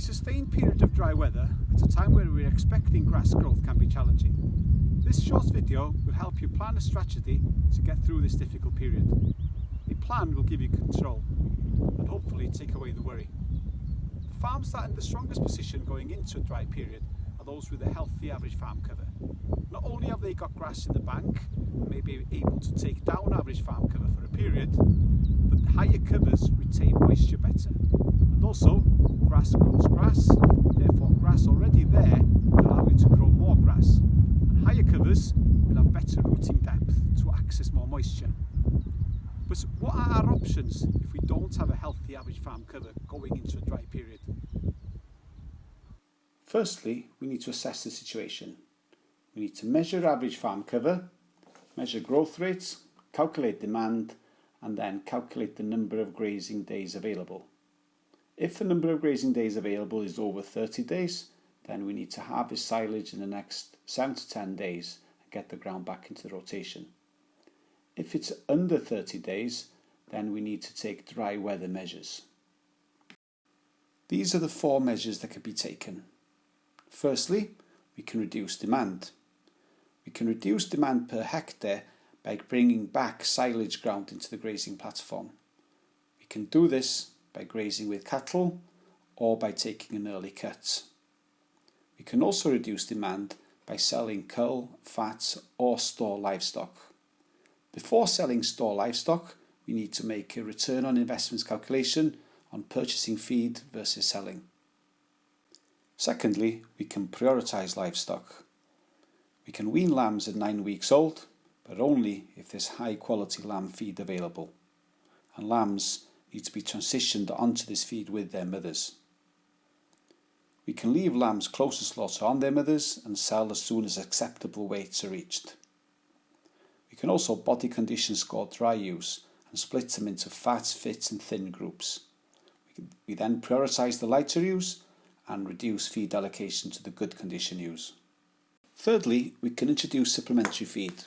sustained period of dry weather at a time where we're expecting grass growth can be challenging. This short video will help you plan a strategy to get through this difficult period. A plan will give you control and hopefully take away the worry. The farms that are in the strongest position going into a dry period are those with a healthy average farm cover. Not only have they got grass in the bank and may be able to take down average farm cover for a period, but higher covers retain moisture better. And also, grass grows grass, therefore grass already there will allow you to grow more grass. And higher covers will have better rooting depth to access more moisture. But what are our options if we don't have a healthy average farm cover going into a dry period? Firstly, we need to assess the situation. We need to measure average farm cover, measure growth rates, calculate demand, and then calculate the number of grazing days available. If the number of grazing days available is over 30 days, then we need to harvest silage in the next 7 to 10 days and get the ground back into rotation. If it's under 30 days, then we need to take dry weather measures. These are the 4 measures that can be taken. Firstly, we can reduce demand. We can reduce demand per hectare by bringing back silage ground into the grazing platform. We can do this by grazing with cattle or by taking an early cut. We can also reduce demand by selling cull, fat or store livestock. Before selling store livestock, we need to make a return on investments calculation on purchasing feed versus selling. Secondly, we can prioritise livestock. We can wean lambs at 9 weeks old, but only if there's high quality lamb feed available. And lambs need to be transitioned onto this feed with their mothers. We can leave lambs close to slaughter on their mothers and sell as soon as acceptable weights are reached. We can also body condition score dry ewes and split them into fat, fit and thin groups. We then prioritise the lighter ewes and reduce feed allocation to the good condition ewes. Thirdly, we can introduce supplementary feed.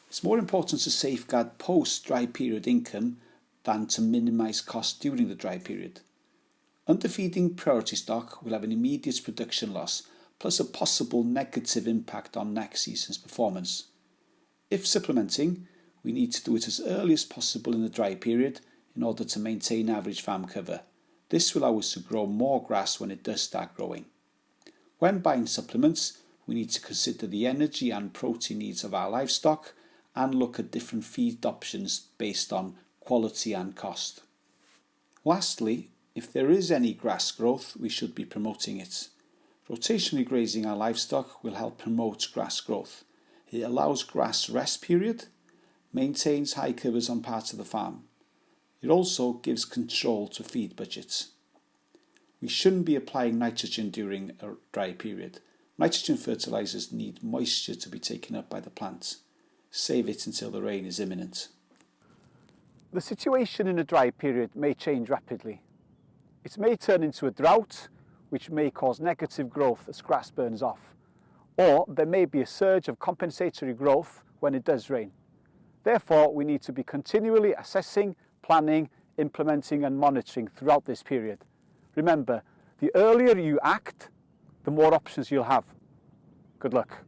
It's more important to safeguard post-dry period income than to minimise costs during the dry period. Underfeeding priority stock will have an immediate production loss, plus a possible negative impact on next season's performance. If supplementing, we need to do it as early as possible in the dry period in order to maintain average farm cover. This will allow us to grow more grass when it does start growing. When buying supplements, we need to consider the energy and protein needs of our livestock and look at different feed options based on quality and cost. Lastly, if there is any grass growth, we should be promoting it. Rotationally grazing our livestock will help promote grass growth. It allows grass rest period, maintains high covers on parts of the farm. It also gives control to feed budgets. We shouldn't be applying nitrogen during a dry period. Nitrogen fertilisers need moisture to be taken up by the plants. Save it until the rain is imminent. The situation in a dry period may change rapidly. It may turn into a drought, which may cause negative growth as grass burns off. Or there may be a surge of compensatory growth when it does rain. Therefore, we need to be continually assessing, planning, implementing and monitoring throughout this period. Remember, the earlier you act, the more options you'll have. Good luck.